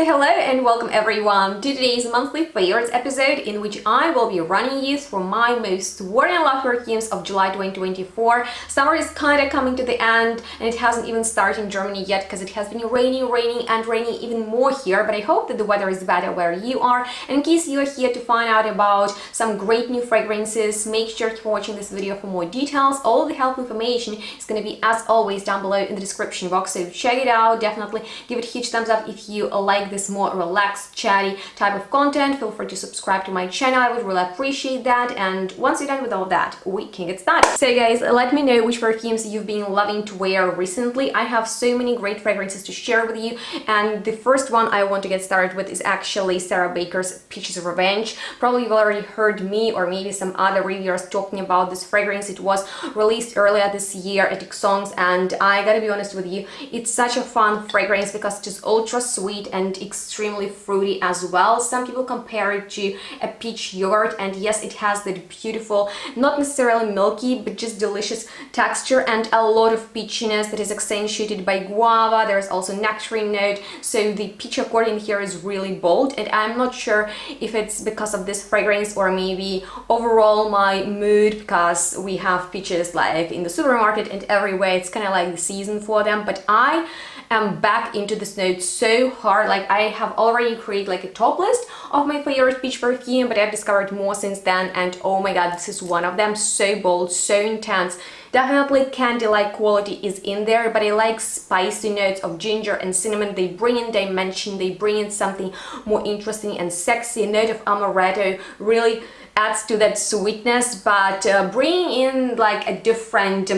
So hello and welcome everyone to today's monthly favorites episode, in which I will be running you through my most worn and loved perfumes of July 2024. Summer is kind of coming to the end and it hasn't even started in Germany yet because it has been raining even more here, but I hope that the weather is better where you are. And in case you are here to find out about some great new fragrances, make sure to watch this video for more details. All the helpful information is going to be, as always, down below in the description box, so check it out. Definitely give it a huge thumbs up if you like this more relaxed, chatty type of content. Feel free to subscribe to my channel, I would really appreciate that. And once you're done with all that, we can get started. So guys, let me know which perfumes you've been loving to wear recently. I have so many great fragrances to share with you, and the first one I want to get started with is actually Sarah Baker's Peaches Revenge. Probably you've already heard me or maybe some other reviewers talking about this fragrance. It was released earlier this year at Decants, and I gotta be honest with you, it's such a fun fragrance because it's just ultra sweet and extremely fruity as well. Some people compare it to a peach yogurt, and yes, it has that beautiful, not necessarily milky, but just delicious texture and a lot of peachiness that is accentuated by guava. There's also nectarine note, so the peach accord in here is really bold, and I'm not sure if it's because of this fragrance or maybe overall my mood, because we have peaches like in the supermarket and everywhere. It's kind of like the season for them, but I am back into this note so hard. Like, I have already created like a top list of my favorite peach perfume, but I've discovered more since then, and oh my god, this is one of them. So bold, so intense. Definitely candy-like quality is in there, but I like spicy notes of ginger and cinnamon. They bring in dimension, they bring in something more interesting and sexy. A note of amaretto really adds to that sweetness, but bringing in like a different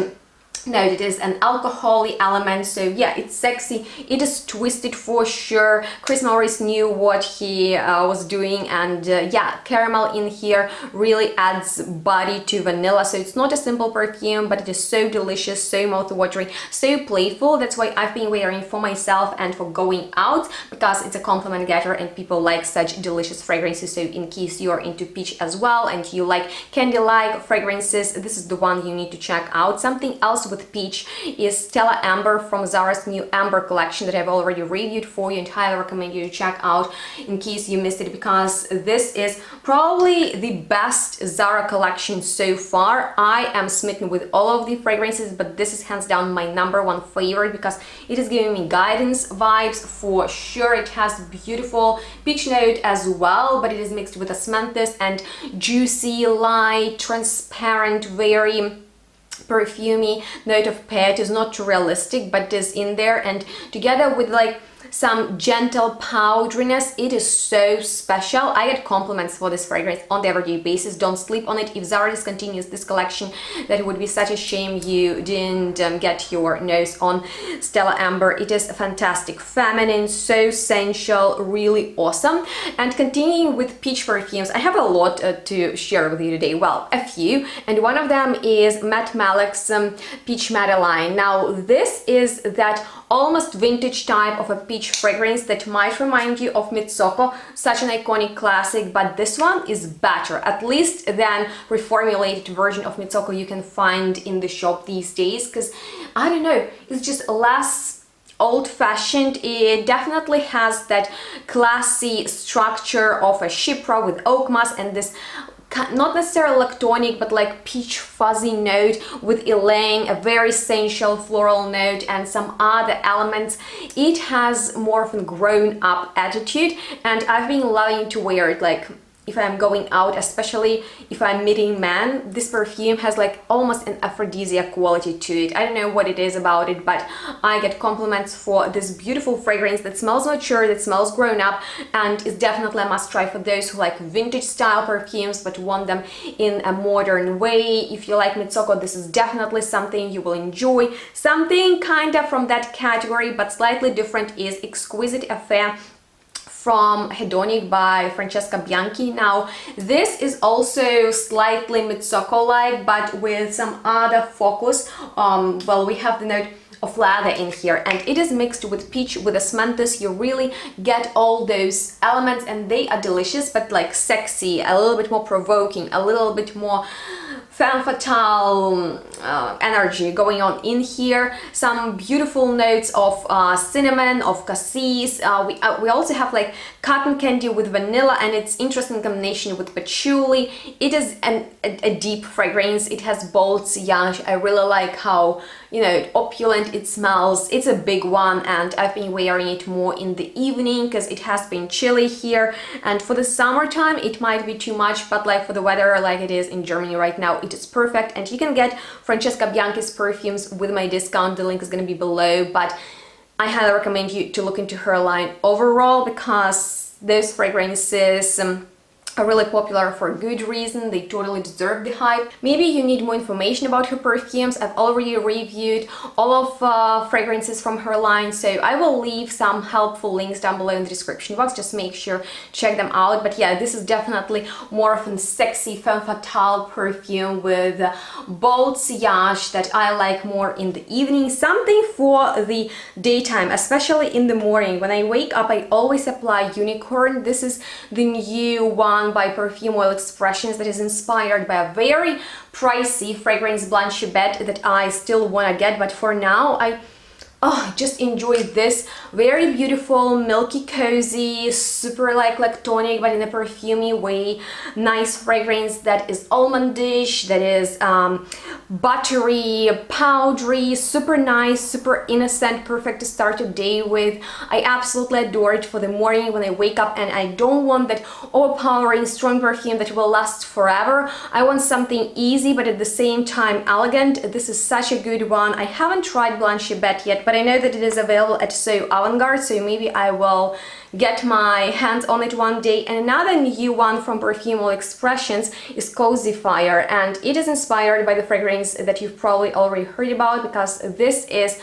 note. It is an alcoholic element, so yeah, it's sexy, it is twisted for sure. Chris Morris knew what he was doing, and yeah, caramel in here really adds body to vanilla, so it's not a simple perfume, but it is so delicious, so mouth-watering, so playful. That's why I've been wearing for myself and for going out, because it's a compliment getter and people like such delicious fragrances. So in case you're into peach as well and you like candy-like fragrances, this is the one you need to check out. Something else with peach is Stella Amber from Zara's new Amber collection that I've already reviewed for you, and highly recommend you to check out in case you missed it, because this is probably the best Zara collection so far. I am smitten with all of the fragrances, but this is hands down my #1 favorite because it is giving me guidance vibes for sure. It has beautiful peach note as well, but it is mixed with osmanthus and juicy, light, transparent, very perfumey note of pear. It is not too realistic, but it is in there, and together with like some gentle powderiness, it is so special. I get compliments for this fragrance on the everyday basis. Don't sleep on it. If Zara discontinues this collection, that would be such a shame you didn't get your nose on Stella Amber. It is fantastic, feminine, so sensual, really awesome. And continuing with peach perfumes, I have a lot to share with you today. Well, a few, and one of them is Matt Malik's Peach Madeline. Now, this is that almost vintage type of a peach fragrance that might remind you of Mitsoko, such an iconic classic, but this one is better, at least than reformulated version of Mitsoko you can find in the shop these days, because I don't know, it's just less old-fashioned. It definitely has that classy structure of a Chypre with oak moss and this not necessarily lactonic, but like peach fuzzy note with ylang, a very sensual floral note, and some other elements. It has more of a grown-up attitude, and I've been loving to wear it like if I'm going out, especially if I'm meeting men. This perfume has like almost an aphrodisiac quality to it. I don't know what it is about it, but I get compliments for this beautiful fragrance that smells mature, that smells grown up, and is definitely a must try for those who like vintage style perfumes but want them in a modern way. If you like Mitsoko, this is definitely something you will enjoy. Something kind of from that category but slightly different is Exquisite Affair from Hedonic by Francesca Bianchi. Now, this is also slightly Mitsoko-like, but with some other focus. Well, we have the note of leather in here, and it is mixed with peach, with osmanthus. You really get all those elements, and they are delicious, but like sexy, a little bit more provoking, a little bit more femme fatale energy going on in here. Some beautiful notes of cinnamon, of cassis. We also have like cotton candy with vanilla, and it's interesting combination with patchouli. It is a deep fragrance. It has bold sillage. I really like how, you know, opulent it smells. It's a big one, and I've been wearing it more in the evening because it has been chilly here, and for the summertime it might be too much, but like for the weather like it is in Germany right now, it is perfect. And you can get Francesca Bianchi's perfumes with my discount. The link is going to be below, but I highly recommend you to look into her line overall, because those fragrances are really popular for a good reason. They totally deserve the hype. Maybe you need more information about her perfumes. I've already reviewed all of fragrances from her line, so I will leave some helpful links down below in the description box. Just make sure to check them out. But yeah, this is definitely more of a sexy femme fatale perfume with bold sillage that I like more in the evening. Something for the daytime, especially in the morning. When I wake up, I always apply Unicorn. This is the new one by Perfume Oil Expressions that is inspired by a very pricey fragrance Blanchibet that I still want to get, but for now I just enjoy this very beautiful, milky, cozy, super like lactonic, but in a perfumey way, nice fragrance that is almondish, that is buttery, powdery, super nice, super innocent, perfect to start a day with. I absolutely adore it for the morning when I wake up and I don't want that overpowering strong perfume that will last forever. I want something easy but at the same time elegant. This is such a good one. I haven't tried Blanchibet yet, but I know that it is available at So Avant Garde, so maybe I will get my hands on it one day. And another new one from Perfume Oil Expressions is Cozy Fire, and it is inspired by the fragrance that you've probably already heard about, because this is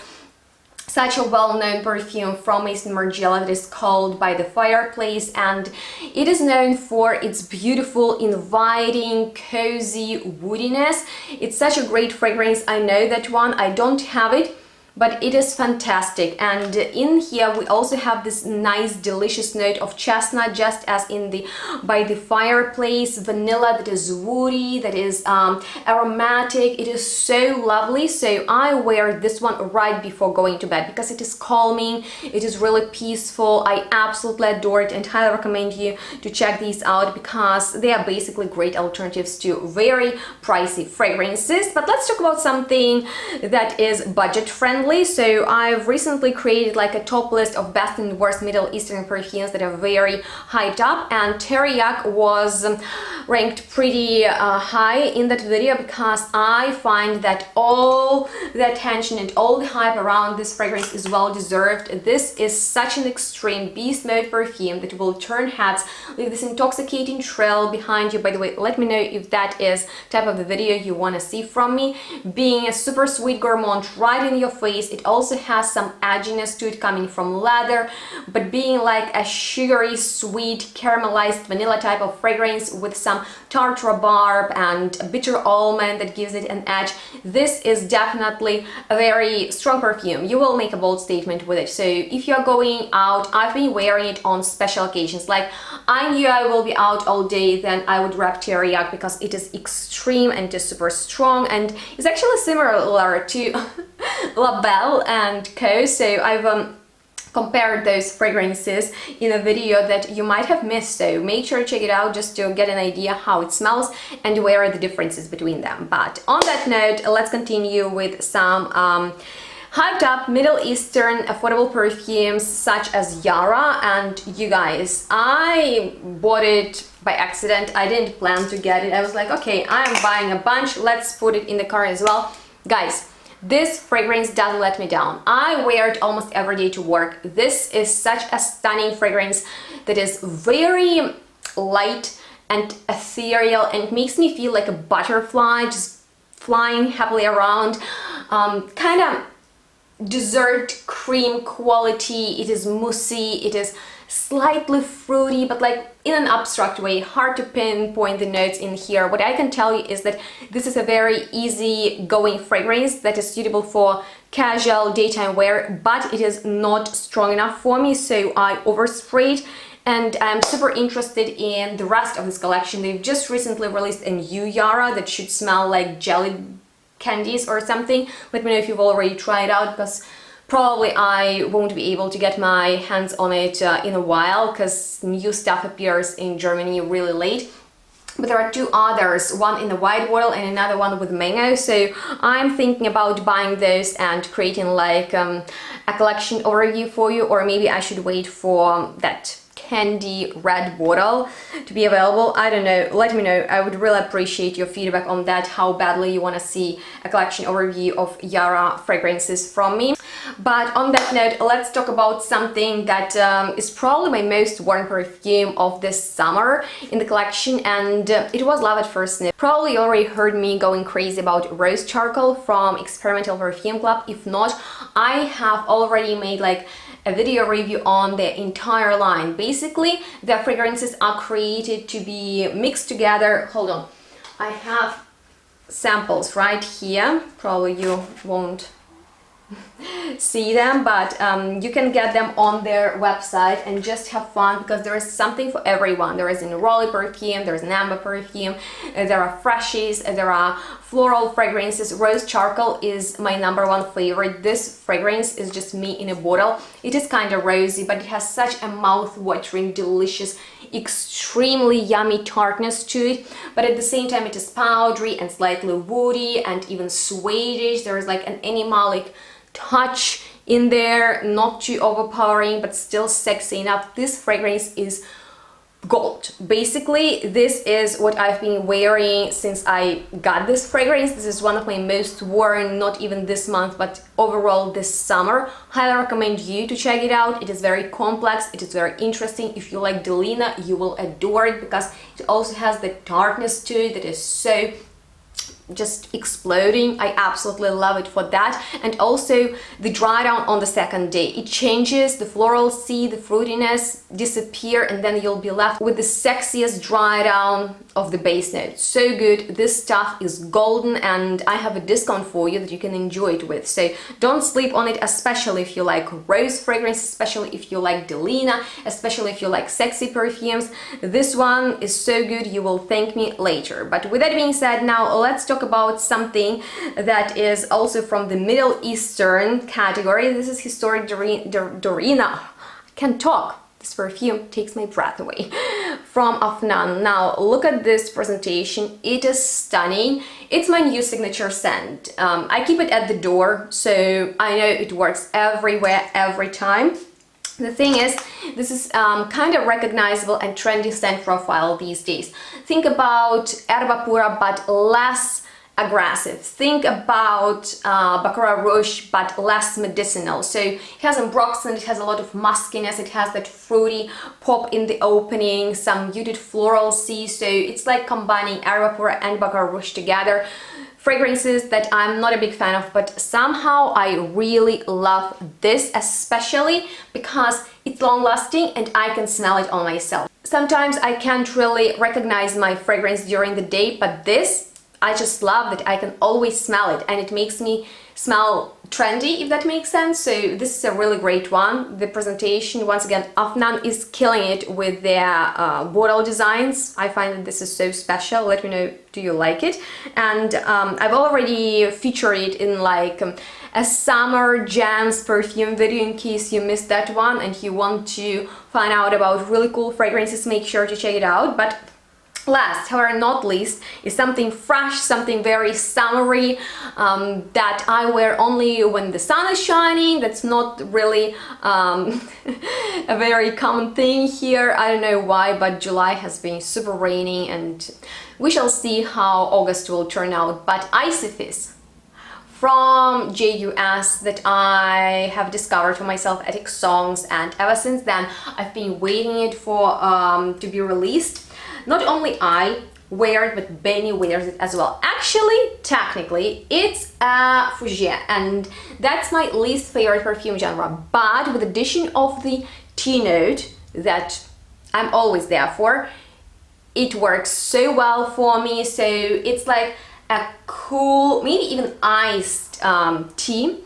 such a well-known perfume from Maison Violet that is called By the Fireplace, and it is known for its beautiful, inviting, cozy woodiness. It's such a great fragrance. I know that one. I don't have it, but it is fantastic. And in here we also have this nice delicious note of chestnut, just as in the By the Fireplace. Vanilla that is woody, that is aromatic. It is so lovely. So I wear this one right before going to bed because it is calming, it is really peaceful. I absolutely adore it and highly recommend you to check these out, because they are basically great alternatives to very pricey fragrances. But let's talk about something that is budget friendly. So I've recently created like a top list of best and worst Middle Eastern perfumes that are very hyped up, and Teriyaki was ranked pretty high in that video, because I find that all the attention and all the hype around this fragrance is well deserved. This is such an extreme beast mode perfume that will turn heads, leave this intoxicating trail behind you. By the way, let me know if that is type of the video you want to see from me. Being a super sweet gourmand right in your face, it also has some edginess to it coming from leather, but being like a sugary, sweet, caramelized vanilla type of fragrance with some tart rhubarb and bitter almond that gives it an edge. This is definitely a very strong perfume. You will make a bold statement with it. So if you're going out, I've been wearing it on special occasions. Like I knew I will be out all day, then I would wrap Teriyaki because it is extreme and it is super strong, and it's actually similar to La Belle and Co. So I've compared those fragrances in a video that you might have missed, so make sure to check it out just to get an idea how it smells and where are the differences between them. But on that note, let's continue with some hyped up Middle Eastern affordable perfumes such as Yara. And you guys, I bought it by accident. I didn't plan to get it. I was like, okay, I'm buying a bunch, let's put it in the car as well. Guys, this fragrance doesn't let me down. I wear it almost every day to work. This is such a stunning fragrance that is very light and ethereal, and it makes me feel like a butterfly just flying happily around. Kind of dessert cream quality. It is moussey, it is slightly fruity, but like in an abstract way, hard to pinpoint the notes in here. What I can tell you is that this is a very easy going fragrance that is suitable for casual daytime wear, but it is not strong enough for me, so I oversprayed. And I'm super interested in the rest of this collection. They've just recently released a new Yara that should smell like jelly candies or something. Let me know if you've already tried it out, because probably I won't be able to get my hands on it in a while, because new stuff appears in Germany really late. But there are two others, one in the white bottle and another one with mango, so I'm thinking about buying those and creating like a collection overview for you, or maybe I should wait for that candy red bottle to be available. I don't know, let me know. I would really appreciate your feedback on that, how badly you want to see a collection overview of Yara fragrances from me. But on that note, let's talk about something that is probably my most worn perfume of this summer in the collection, and it was love at first sniff. Probably you already heard me going crazy about Rose Charcoal from Experimental Perfume Club. If not, I have already made like a video review on the entire line. Basically, the fragrances are created to be mixed together. Hold on, I have samples right here. Probably you won't see them, but you can get them on their website and just have fun, because there is something for everyone. There is a neroli perfume, there is an amber perfume, there are freshies, there are floral fragrances. Rose Charcoal is my #1 favorite. This fragrance is just me in a bottle. It is kind of rosy, but it has such a mouth-watering, delicious, extremely yummy tartness to it, but at the same time it is powdery and slightly woody and even Swedish. There is like an animalic touch in there, not too overpowering but still sexy enough. This fragrance is gold. Basically, this is what I've been wearing since I got this fragrance. This is one of my most worn, not even this month, but overall this summer. Highly recommend you to check it out. It is very complex, it is very interesting. If you like Delina, you will adore it, because it also has the tartness to it that is so just exploding. I absolutely love it for that. And also the dry down on the second day, it changes, the floral C, the fruitiness disappear, and then you'll be left with the sexiest dry down of the base notes. So good. This stuff is golden, and I have a discount for you that you can enjoy it with, so don't sleep on it, especially if you like rose fragrance, especially if you like Delina, especially if you like sexy perfumes. This one is so good, you will thank me later. But with that being said, now let's talk about something that is also from the Middle Eastern category. This is Historic Dorina. I can't talk. This perfume takes my breath away. From Afnan. Now look at this presentation. It is stunning. It's my new signature scent. I keep it at the door, so I know it works everywhere, every time. The thing is, this is kind of recognizable and trendy scent profile these days. Think about Erba Pura, but less aggressive. Think about Baccarat Rouge, but less medicinal. So it has ambroxan, it has a lot of muskiness, it has that fruity pop in the opening, some muted floral C, so it's like combining Erba Pura and Baccarat Rouge together. Fragrances that I'm not a big fan of, but somehow I really love this, especially because it's long-lasting and I can smell it on myself. Sometimes I can't really recognize my fragrance during the day, but this, I just love that I can always smell it, and it makes me smell trendy, if that makes sense. So this is a really great one. The presentation, once again, Afnan is killing it with their bottle designs. I find that this is so special. Let me know, do you like it? And I've already featured it in like a summer jams perfume video. In case you missed that one and you want to find out about really cool fragrances, make sure to check it out. But last, however not least, is something fresh, something very summery that I wear only when the sun is shining. That's not really a very common thing here. I don't know why, but July has been super rainy, and we shall see how August will turn out. But Icy Fizz from JUS that I have discovered for myself at Songs, and ever since then I've been waiting it for to be released. Not only I wear it, but Benny wears it as well. Actually, technically, it's a Fougère, and that's my least favorite perfume genre. But with the addition of the tea note, that I'm always there for. It works so well for me, so it's like a cool, maybe even iced tea.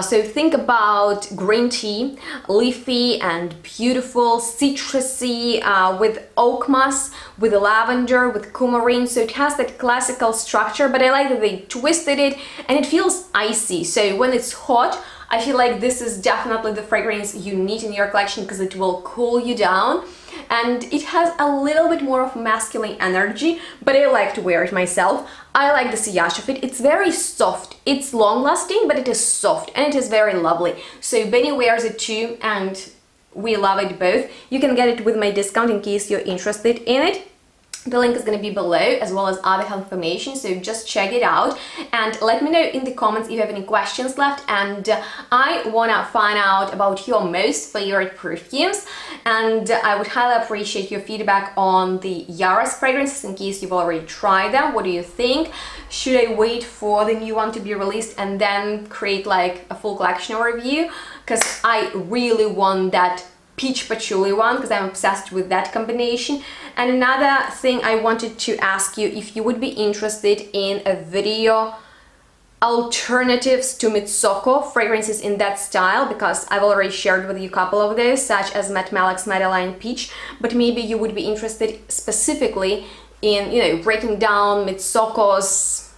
So think about green tea, leafy and beautiful, citrusy, with oak moss, with lavender, with coumarin. So it has that classical structure, but I like that they twisted it and it feels icy. So when it's hot, I feel like this is definitely the fragrance you need in your collection because it will cool you down. And it has a little bit more of masculine energy, but I like to wear it myself. I like the sillage of it. It's very soft. It's long lasting, but it is soft and it is very lovely. So Benny wears it too and we love it both. You can get it with my discount in case you're interested in it. The link is going to be below, as well as other information, so just check it out and let me know in the comments if you have any questions left. And I want to find out about your most favorite perfumes, and I would highly appreciate your feedback on the Yara's fragrances in case you've already tried them. What do you think? Should I wait for the new one to be released and then create like a full collection review? Because I really want that peach patchouli one because I'm obsessed with that combination. And another thing I wanted to ask you if you would be interested in a video alternatives to Mitsoko fragrances in that style, because I've already shared with you a couple of those, such as Matt Malak's Madeline Peach, but maybe you would be interested specifically in, you know, breaking down Mitsoko's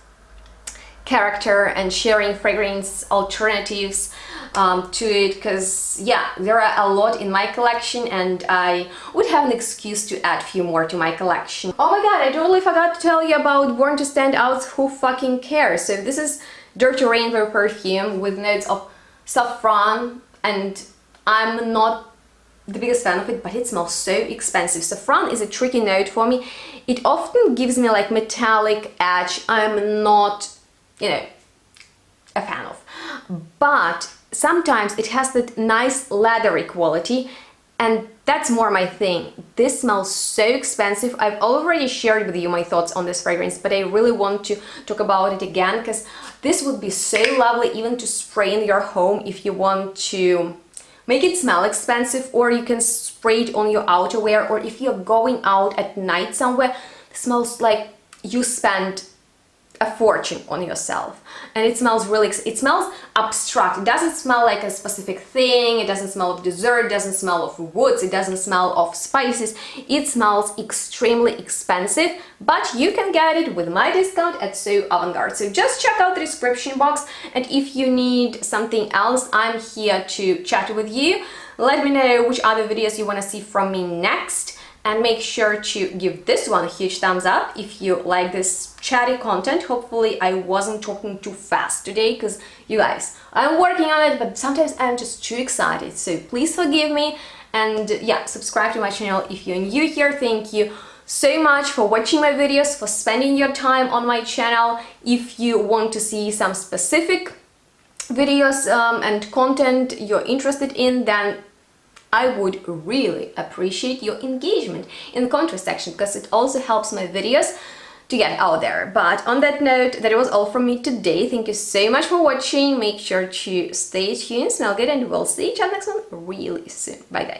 character and sharing fragrance alternatives to it, because yeah, there are a lot in my collection and I would have an excuse to add a few more to my collection. Oh my god, I totally forgot to tell you about Born to Stand Out, Who Fucking Cares. So this is Dirty Rainbow perfume with notes of saffron, and I'm not the biggest fan of it, but it smells so expensive. Saffron is a tricky note for me. It often gives me like metallic edge. I'm not, you know, a fan of, but sometimes it has that nice leathery quality, and that's more my thing. This smells so expensive. I've already shared with you my thoughts on this fragrance, but I really want to talk about it again because this would be so lovely even to spray in your home if you want to make it smell expensive, or you can spray it on your outerwear, or if you're going out at night somewhere, it smells like you spent a fortune on yourself. And it smells really, it smells abstract. It doesn't smell like a specific thing, it doesn't smell of dessert, it doesn't smell of woods, it doesn't smell of spices. It smells extremely expensive, but you can get it with my discount at So Avant Garde. So just check out the description box, and if you need something else, I'm here to chat with you. Let me know which other videos you want to see from me next. And make sure to give this one a huge thumbs up if you like this chatty content. Hopefully I wasn't talking too fast today, because you guys, I'm working on it, but sometimes I'm just too excited. So please forgive me, and yeah, subscribe to my channel if you're new here. Thank you so much for watching my videos, for spending your time on my channel. If you want to see some specific videos and content you're interested in, then I would really appreciate your engagement in the comment section, because it also helps my videos to get out there. But on that note, that was all from me today. Thank you so much for watching. Make sure to stay tuned, smell good, and we'll see each other next one really soon. Bye guys.